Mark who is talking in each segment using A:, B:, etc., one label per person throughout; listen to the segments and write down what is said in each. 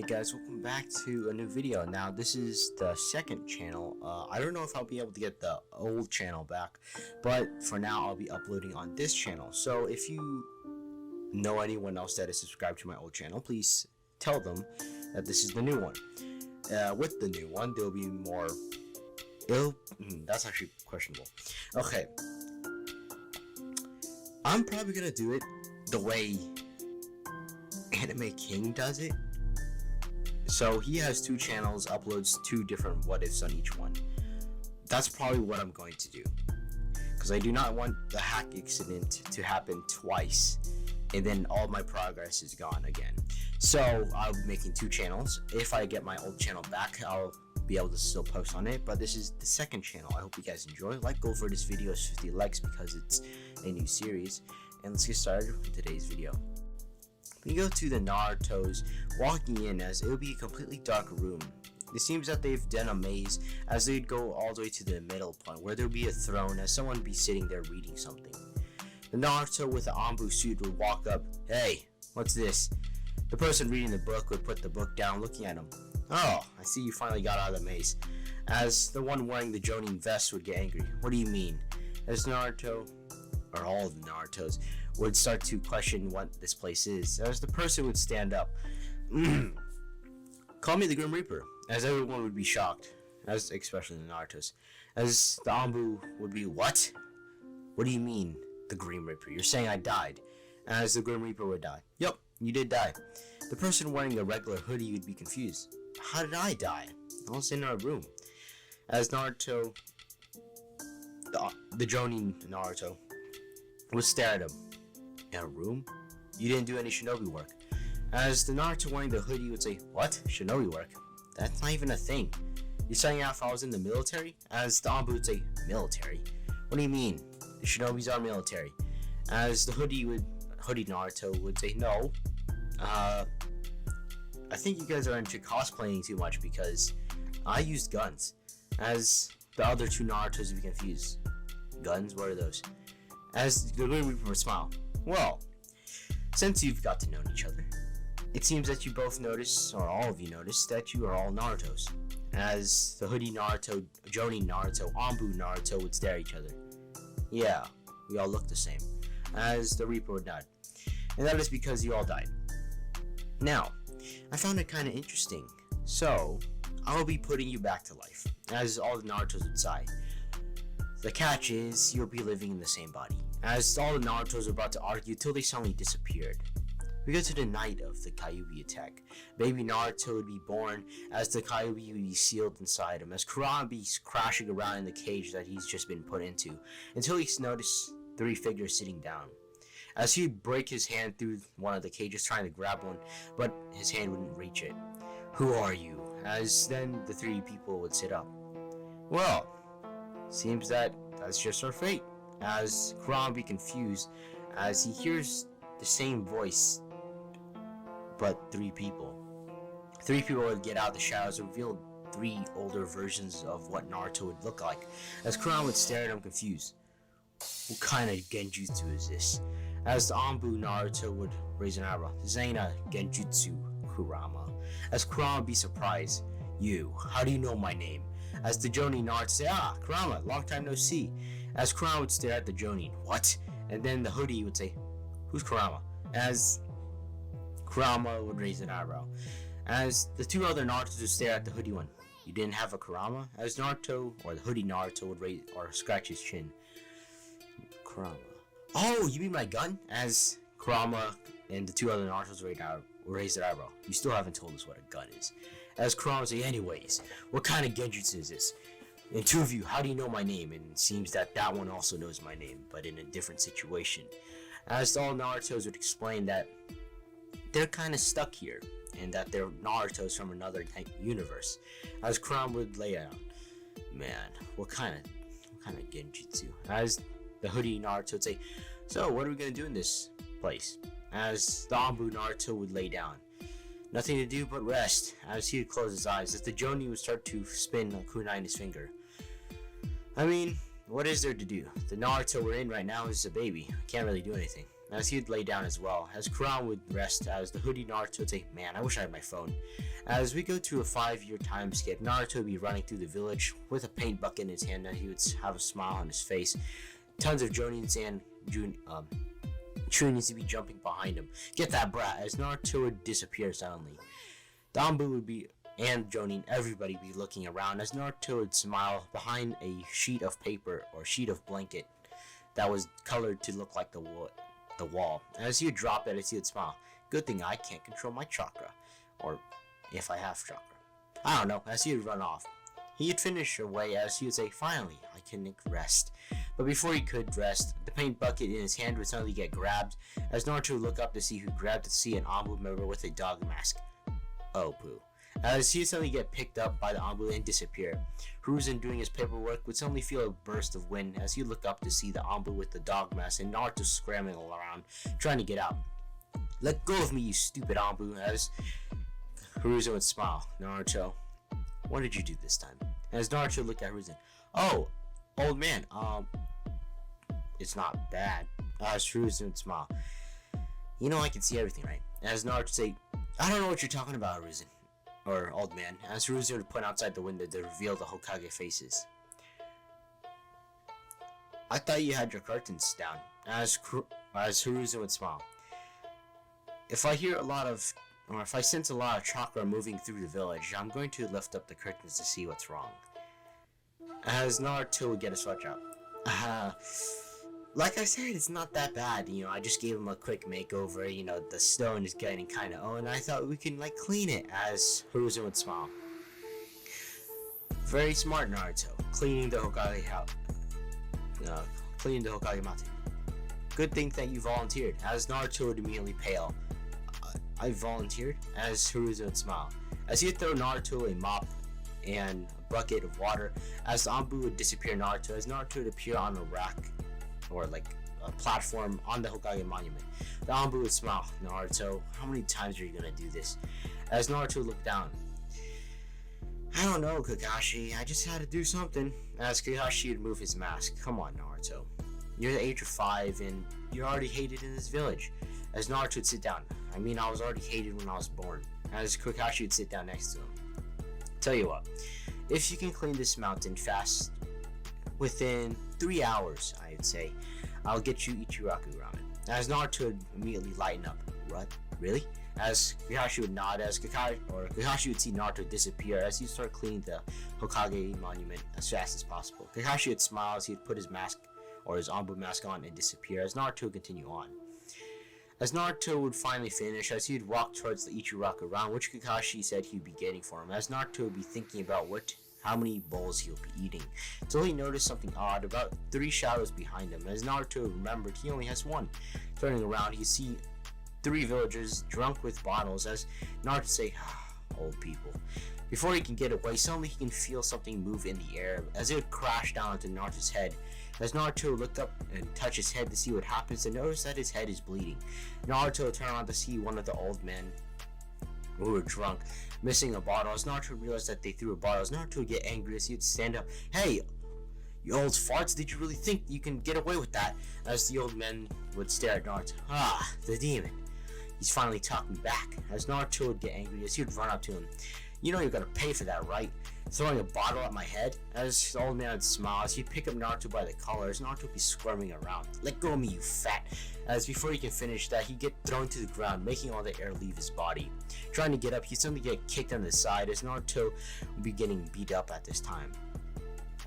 A: guys, welcome back to a new video. Now this is the second channel. I don't know if I'll be able to get the old channel back, but for now I'll be uploading on this channel. So if you know anyone else that is subscribed to my old channel, please tell them that this is the new one. With the new one, there'll be more that's actually questionable. Okay, I'm probably gonna do it the way Anime King does it. So he has two channels, uploads two different what ifs on each one. That's probably what I'm going to do, because I do not want the hack incident to happen twice and then all my progress is gone again. So I'll be making two channels. If I get my old channel back, I'll be able to still post on it, but this is the second channel. I hope you guys enjoy. Like goal for this video is 50 likes because it's a new series. And let's get started with today's video. We go to the Naruto's walking in, as it will be a completely dark room. It seems that they've done a maze, as they'd go all the way to the middle point where there'll be a throne, as someone would be sitting there reading something. The Naruto with the Anbu suit would walk up. Hey, what's this? The person reading the book would put the book down, looking at him. Oh, I see you finally got out of the maze. As the one wearing the Jonin vest would get angry. What do you mean? As Naruto, or all of the Narutos, would start to question what this place is, as the person would stand up. Call me the Grim Reaper, as everyone would be shocked, as especially the Narutos. As the Anbu would be, what? What do you mean, the Grim Reaper? You're saying I died? As the Grim Reaper would die. Yup, you did die. The person wearing the regular hoodie would be confused. How did I die? I was in our room. As Naruto, the Jonin Naruto, would stare at him. In a room? You didn't do any shinobi work. As the Naruto wearing the hoodie would say, what? Shinobi work? That's not even a thing. You're saying if I was in the military? As the Anbu would say, military? What do you mean? The shinobis are military. As the hoodie Naruto would say, no. I think you guys are into cosplaying too much, because I used guns. As the other two Narutos would be confused. Guns? What are those? As the Grim Reaper would smile. Well, since you've got to know each other, it seems that you both notice, or all of you notice, that you are all Narutos. As the hoodie Naruto, Jonin Naruto, Anbu Naruto would stare at each other. Yeah, we all look the same. As the Reaper would nod. And that is because you all died. Now, I found it kind of interesting, so I'll be putting you back to life, as all the Narutos would sigh. The catch is, you'll be living in the same body, as all the Narutos were about to argue till they suddenly disappeared. We go to the night of the Kyuubi attack. Baby Naruto would be born, as the Kyuubi would be sealed inside him, as Kurama would be crashing around in the cage that he's just been put into, until he noticed three figures sitting down. As he'd break his hand through one of the cages trying to grab one, but his hand wouldn't reach it. Who are you? As then the three people would sit up. Well, seems that's just our fate. As Kurama would be confused, as he hears the same voice, but three people. Three people would get out of the shadows and reveal three older versions of what Naruto would look like. As Kurama would stare at him confused. What kind of genjutsu is this? As the Anbu Naruto would raise an eyebrow. This ain't a genjutsu, Kurama. As Kurama would be surprised. You, how do you know my name? As the Jonin Naruto say, Kurama, long time no see. As Kurama would stare at the Jonin, what? And then the hoodie would say, who's Kurama? As Kurama would raise an eyebrow. As the two other Narutos would stare at the hoodie one, you didn't have a Kurama? As Naruto, or the hoodie Naruto would raise or scratch his chin. Kurama. Oh, you mean my gun? As Kurama and the two other Narutos would raise their eyebrow. You still haven't told us what a gun is. As Kurama would say, anyways, what kind of genjutsu is this? And two of you, how do you know my name? And it seems that one also knows my name, but in a different situation. As all Narutos would explain that they're kind of stuck here, and that they're Narutos from another universe. As Kurama would lay out, man, what kind of genjutsu? As the hoodie Naruto would say, so what are we gonna do in this place? As the Anbu Naruto would lay down. Nothing to do but rest. As he would close his eyes, as the Jonin would start to spin a kunai in his finger. I mean, what is there to do? The Naruto we're in right now is a baby. Can't really do anything. as he'd lay down as well, as Kurama would rest, as the hoodie Naruto would say, man, I wish I had my phone. As we go to a 5-year time skip, Naruto would be running through the village with a paint bucket in his hand, and he would have a smile on his face. Tons of Jonins and Chunins would be jumping behind him. Get that brat, as Naruto would disappear suddenly. The Anbu would be, and Jonin, everybody be looking around, as Naruto would smile behind a sheet of paper or sheet of blanket that was colored to look like the wall. As he would drop it, as he would smile. Good thing I can't control my chakra. Or if I have chakra. I don't know, as he would run off. He'd finish away as he would say, finally, I can rest. But before he could rest, the paint bucket in his hand would suddenly get grabbed, as Naruto would look up to see who grabbed it, to see an Anbu member with a dog mask. Oh, poo. As he would suddenly get picked up by the Anbu and disappear. Hiruzen, doing his paperwork, would suddenly feel a burst of wind as he looked up to see the Anbu with the dog mask and Naruto scrambling around, trying to get out. Let go of me, you stupid Anbu, as Hiruzen would smile. Naruto, what did you do this time? As Naruto looked at Hiruzen, oh, old man, it's not bad. As Hiruzen would smile, you know I can see everything, right? As Naruto would say, I don't know what you're talking about, Hiruzen. Or old man, as Hiruzen would point outside the window to reveal the Hokage faces. I thought you had your curtains down. As Hiruzen would smile. If I sense a lot of chakra moving through the village, I'm going to lift up the curtains to see what's wrong. As Naruto would get a sweat job. Like I said, it's not that bad, I just gave him a quick makeover, the stone is getting kinda old, and I thought we can, clean it, as Hiruzen would smile. Very smart, Naruto, cleaning the Hokage mountain. Good thing that you volunteered, as Naruto would immediately pale. I volunteered, as Hiruzen would smile. As he'd throw Naruto a mop and a bucket of water, as the Anbu would disappear Naruto, as Naruto would appear on a rack, or a platform on the Hokage monument. The Anbu would smile. Naruto, how many times are you gonna do this? As Naruto looked down. I don't know, Kakashi. I just had to do something. As Kakashi would move his mask. Come on, Naruto. You're the age of 5 and you're already hated in this village. As Naruto would sit down. I mean, I was already hated when I was born. As Kakashi would sit down next to him. Tell you what, if you can clean this mountain fast, within 3 hours, I'd say, I'll get you Ichiraku ramen. As Naruto would immediately lighten up. What? Really? As Kakashi would nod, as Kakashi would see Naruto disappear as he started cleaning the Hokage monument as fast as possible. Kakashi would smile as he'd put his mask, or his Anbu mask on, and disappear as Naruto would continue on. As Naruto would finally finish, as he'd walk towards the Ichiraku ramen, which Kakashi said he'd be getting for him, as Naruto would be thinking about how many bowls he'll be eating, until he noticed something odd about 3 shadows behind him. As Naruto remembered, he only has 1. Turning around, he see 3 villagers drunk with bottles, as Naruto say, old people. Before he can get away, suddenly he can feel something move in the air, as it would crash down onto Naruto's head. As Naruto looked up and touched his head to see what happens, and noticed that his head is bleeding. Naruto turned around to see one of the old men who were drunk, missing a bottle. As Naruto realized that they threw a bottle, as Naruto would get angry as he would stand up. Hey, you old farts, did you really think you can get away with that? As the old men would stare at Naruto. The demon. He's finally talking back. As Naruto would get angry as he would run up to him. You know you're gonna pay for that, right? Throwing a bottle at my head. As the old man would smile as he'd pick up Naruto by the collar, as Naruto would be squirming around. Let go of me, you fat. As before he can finish that, he'd get thrown to the ground, making all the air leave his body. Trying to get up, he'd suddenly get kicked on the side as Naruto would be getting beat up at this time.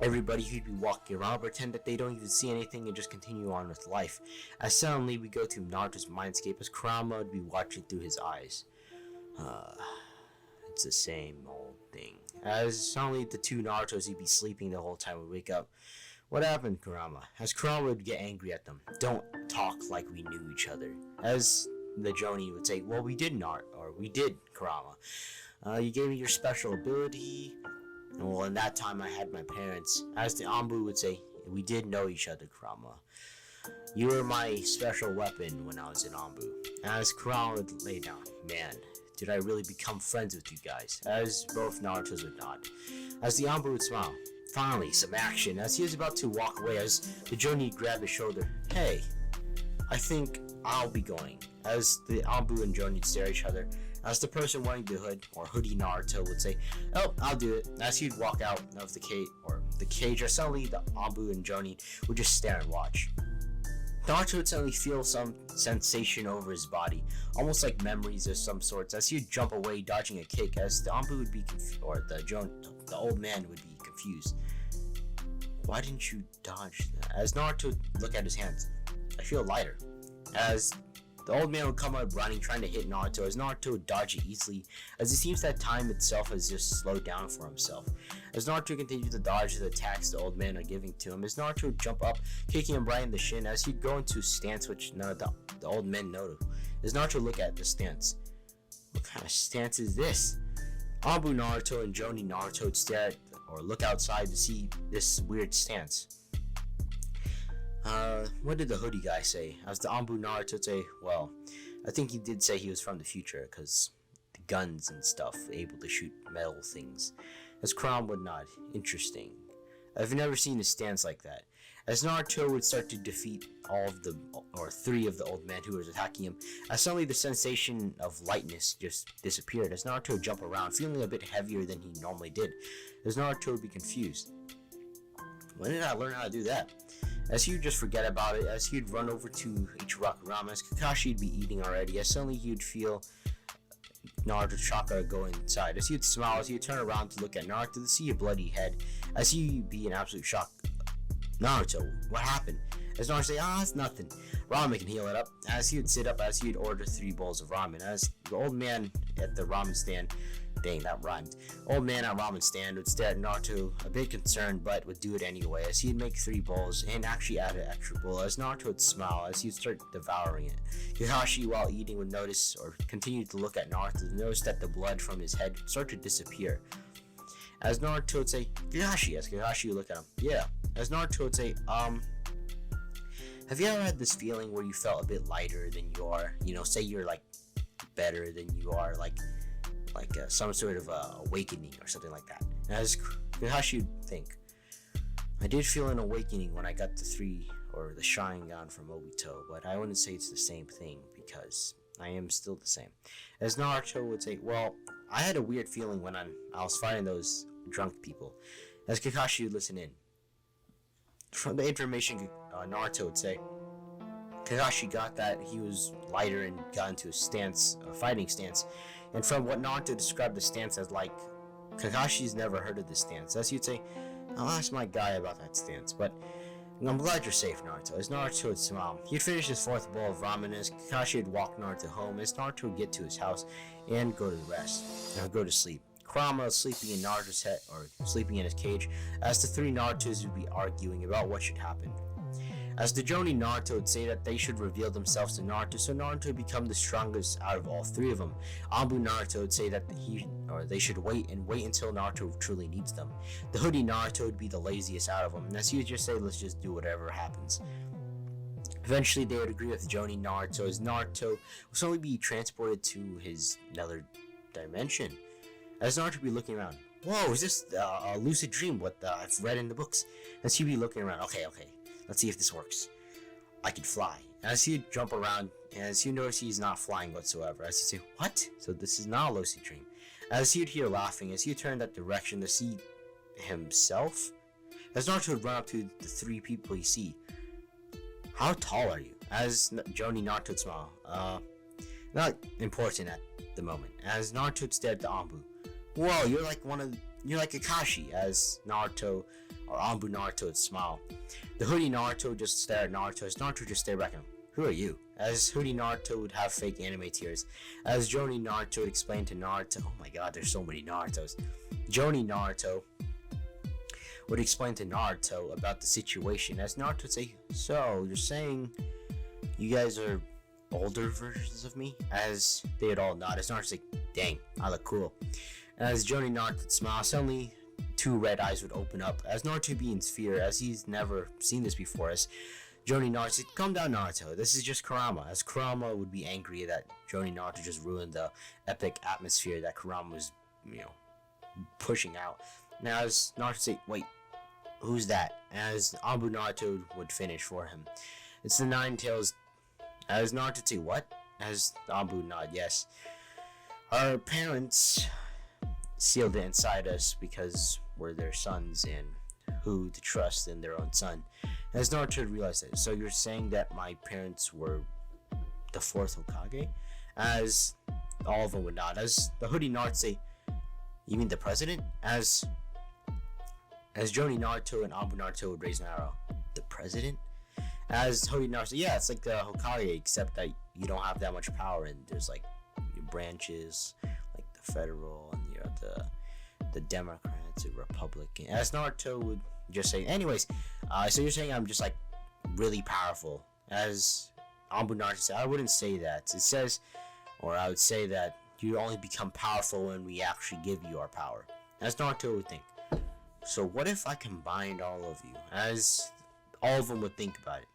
A: Everybody who'd be walking around pretend that they don't even see anything and just continue on with life. As suddenly we go to Naruto's mindscape as Kurama would be watching through his eyes. It's the same old thing. As suddenly the 2 Narutos he'd be sleeping the whole time would wake up. What happened, Kurama? As Kurama would get angry at them. Don't talk like we knew each other. As the Jonin would say, well, we did, Kurama. You gave me your special ability. Well, in that time I had my parents. As the Anbu would say, we did know each other, Kurama. You were my special weapon when I was in Anbu. As Kurama would lay down, man, did I really become friends with you guys? As both Narutos would nod. As the Anbu would smile. Finally, some action. As he was about to walk away, as the Jonin grabbed his shoulder. Hey, I think I'll be going. As the Anbu and Jonin stare at each other, as the person wearing the hood, or hoodie Naruto, would say, "Oh, I'll do it." As he'd walk out of the cage, or suddenly the Anbu and Jonin would just stare and watch. Naruto would suddenly feel some sensation over his body, almost like memories of some sorts, as he'd jump away, dodging a kick, as the Anbu would be the old man would be confused. Why didn't you dodge that? As Naruto would look at his hands, I feel lighter. As the old man would come up running, trying to hit Naruto, as Naruto would dodge it easily, as it seems that time itself has just slowed down for himself. As Naruto continued to dodge the attacks the old man are giving to him, as Naruto would jump up, kicking him right in the shin, as he'd go into a stance which none of the old men noticed. As Naruto would look at the stance, what kind of stance is this? Anbu Naruto and Jonin Naruto would stare at or look outside to see this weird stance. What did the hoodie guy say? As the Anbu Naruto would say, well, I think he did say he was from the future, because the guns and stuff, able to shoot metal things. As Kurama would nod, interesting. I've never seen a stance like that. As Naruto would start to defeat three of the old men who were attacking him, as suddenly the sensation of lightness just disappeared, as Naruto would jump around, feeling a bit heavier than he normally did, as Naruto would be confused. When did I learn how to do that? As he would just forget about it, as he would run over to Ichiraku as Kakashi would be eating already, as suddenly he would feel Naruto's chakra go inside. As he would smile, as he would turn around to look at Naruto to see a bloody head, as he would be in absolute shock. Naruto, what happened? As Naruto would say, it's nothing. Ramen can heal it up. As he would sit up, as he would order 3 bowls of ramen. As the old man at the ramen stand, dang, that rhymed. Old man at ramen stand would stare at Naruto, a bit concerned, but would do it anyway, as he'd make 3 bowls and actually add an extra bowl, as Naruto would smile as he'd start devouring it. Kakashi, while eating, would notice or continue to look at Naruto to notice that the blood from his head started to disappear. As Naruto would say, Kakashi, as Kakashi would look at him, yeah. As Naruto would say, have you ever had this feeling where you felt a bit lighter than you are? Say you're like better than you are, like some sort of awakening or something like that. As Kakashi would think, I did feel an awakening when I got the Sharingan from Obito, but I wouldn't say it's the same thing because I am still the same. As Naruto would say, well, I had a weird feeling when I was fighting those drunk people. As Kakashi would listen in. From the information Naruto would say, Kakashi got that he was lighter and got into a fighting stance. And from what Naruto described the stance as like, Kakashi's never heard of this stance. As he'd say, I'll ask my guy about that stance, but I'm glad you're safe, Naruto. As Naruto would smile, he'd finish his 4th bowl of ramen as Kakashi would walk Naruto home, as Naruto would get to his house and go to sleep. Kurama was sleeping in Naruto's head, or sleeping in his cage, as the 3 Narutos would be arguing about what should happen. As the Jonin Naruto would say that they should reveal themselves to Naruto, so Naruto would become the strongest out of all 3 of them. Anbu Naruto would say that they should wait until Naruto truly needs them. The hoodie Naruto would be the laziest out of them, and as he would just say, let's just do whatever happens. Eventually, they would agree with Jonin Naruto, as Naruto would suddenly be transported to his nether dimension. As Naruto would be looking around, whoa, is this a lucid dream? What I've read in the books? As he'd be looking around, okay, let's see if this works. I can fly. As he'd jump around, as you notice he's not flying whatsoever. As he'd say, what? So this is not a lucid dream. As he'd hear laughing, as he turned that direction to see himself, as Naruto would run up to the 3 people he see. How tall are you? As Jonin Naruto would smile. Not important at the moment. As Naruto would stare at the Anbu. Whoa, you're like Kakashi, as Naruto or Anbu Naruto would smile. The hoodie Naruto would just stare at Naruto, as Naruto would just stare back at him. Who are you? As hoodie Naruto would have fake anime tears. As Jonin Naruto would explain to Naruto, oh my god, there's so many Narutos. Jonin Naruto would explain to Naruto about the situation, as Naruto would say, so you're saying you guys are older versions of me? As they would all nod, as Naruto would say, dang, I look cool. As Jonin Naruto would smile, suddenly 2 red eyes would open up, as Naruto would be in fear, as he's never seen this before, as Jonin Naruto said, calm down Naruto, this is just Kurama, as Kurama would be angry that Jonin Naruto just ruined the epic atmosphere that Kurama was, pushing out. Now as Naruto would say, wait, who's that? As Anbu Naruto would finish for him. It's the 9 Tails As Naruto say, what? As Anbu nod, yes. Our parents sealed it inside us because we're their sons and who to trust in their own son. As Naruto realized it. So you're saying that my parents were the fourth Hokage? As all of them would nod. As the hoodie Naruto say, you mean the president? As Jonin Naruto and Anbu Naruto would raise an arrow. The president? As Hoodie Naruto say, yeah, it's like the Hokage, except that you don't have that much power and there's like branches, like the federal and the Democrats, the Republican. As Naruto would just say, anyways, so you're saying I'm just like really powerful. As Anbu Naruto said, I wouldn't say that. It says, or I would say that you only become powerful when we actually give you our power. As Naruto would think. So what if I combined all of you? As all of them would think about it.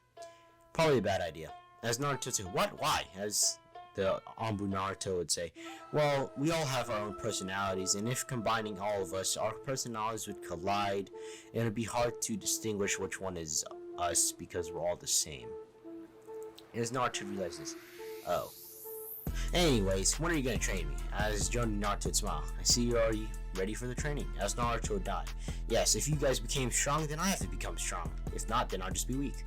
A: Probably a bad idea. As Naruto would say, what? Why? As the Anbu Naruto would say, well, we all have our own personalities, and if combining all of us, our personalities would collide, and it would be hard to distinguish which one is us because we're all the same. As Naruto realizes this. Oh. Anyways, when are you gonna train me? As Jonin Naruto would smile. I see you're already ready for the training. As Naruto would die. Yes, if you guys became strong, then I have to become strong. If not, then I'll just be weak.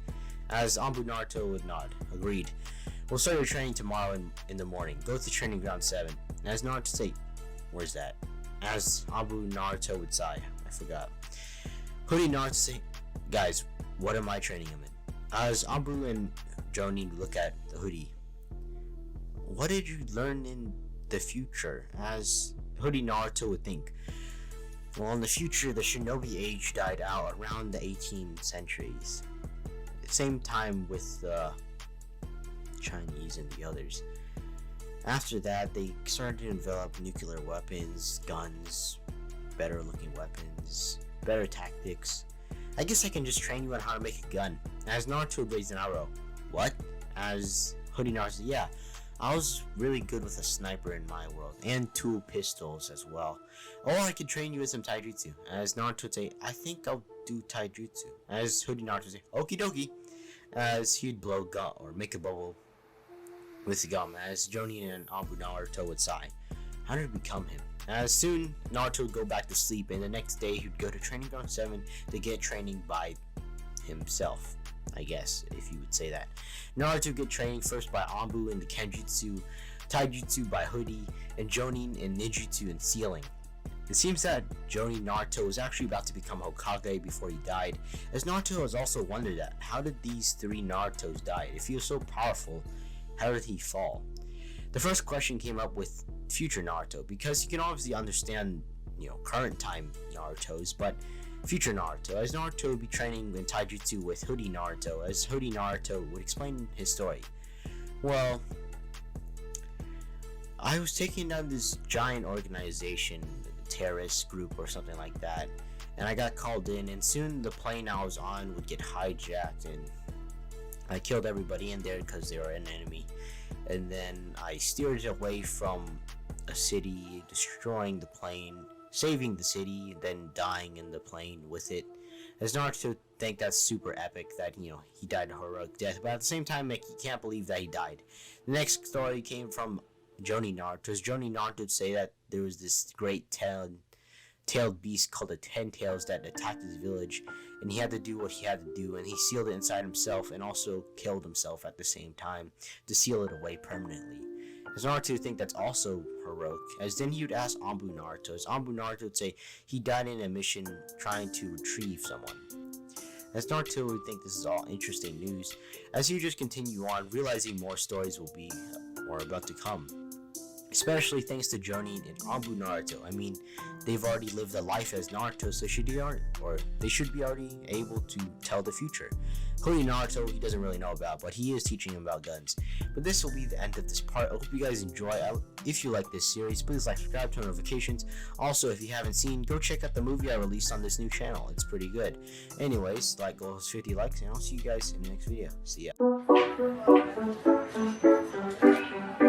A: As Anbu Naruto would nod. Agreed. We'll start your training tomorrow in the morning. Go to training ground 7. As Naruto say, where's that? As Anbu Naruto would sigh. I forgot. Hoodie Naruto say, guys, what am I training him in? As Anbu and Jonin look at the hoodie. What did you learn in the future? As Hoodie Naruto would think. Well, in the future, the shinobi age died out around the 18th centuries. Same time with the Chinese and the others. After that, they started to develop nuclear weapons, guns, better looking weapons, better tactics. I guess I can just train you on how to make a gun. As Naruto would raise an arrow. What? As Hoodie Naruto said, yeah, I was really good with a sniper in my world, and 2 pistols as well. Or I could train you with some taijutsu. As Naruto would say, I think I'll do taijutsu. As Hoodie Naruto would say, okie dokie. As he'd blow gum, or make a bubble with the gum. As Jonin and Anbu Naruto would sigh. How did it become him? As soon, Naruto would go back to sleep, and the next day he'd go to training ground 7 to get training by himself. I guess, if you would say that. Naruto would get training first by Anbu in the Kenjutsu, Taijutsu by Hoodie, and Jonin in Ninjutsu and Sealing. It seems that Jonin Naruto was actually about to become Hokage before he died, as Naruto has also wondered that how did these 3 Narutos die? If he was so powerful, how did he fall? The first question came up with future Naruto, because he can obviously understand, current time Narutos, but future Naruto, as Naruto would be training in taijutsu with Hoodie Naruto, as Hoodie Naruto would explain his story. Well, I was taking down this giant organization, terrorist group or something like that, and I got called in, and soon the plane I was on would get hijacked, and I killed everybody in there because they were an enemy. And then I steered away from a city, destroying the plane, saving the city, and then dying in the plane with it. As Naruto think that's super epic that, he died a heroic death, but at the same time, he can't believe that he died. The next story came from Jonin Naruto, as Jonin Naruto would say that there was this great tailed beast called the 10 Tails that attacked his village, and he had to do what he had to do, and he sealed it inside himself and also killed himself at the same time to seal it away permanently. As Naruto would think that's also heroic, as then he would ask Anbu Naruto, as Anbu Naruto would say he died in a mission trying to retrieve someone. As Naruto would think this is all interesting news, as he would just continue on, realizing more stories will be or about to come. Especially thanks to Jonin and Anbu Naruto. I mean, they've already lived a life as Naruto, so they should be already able to tell the future. Hoodie Naruto, he doesn't really know about, but he is teaching him about guns. But this will be the end of this part. I hope you guys enjoy. If you like this series, please subscribe, turn notifications. Also, if you haven't seen, go check out the movie I released on this new channel. It's pretty good. Anyways, goals 50 likes, and I'll see you guys in the next video. See ya.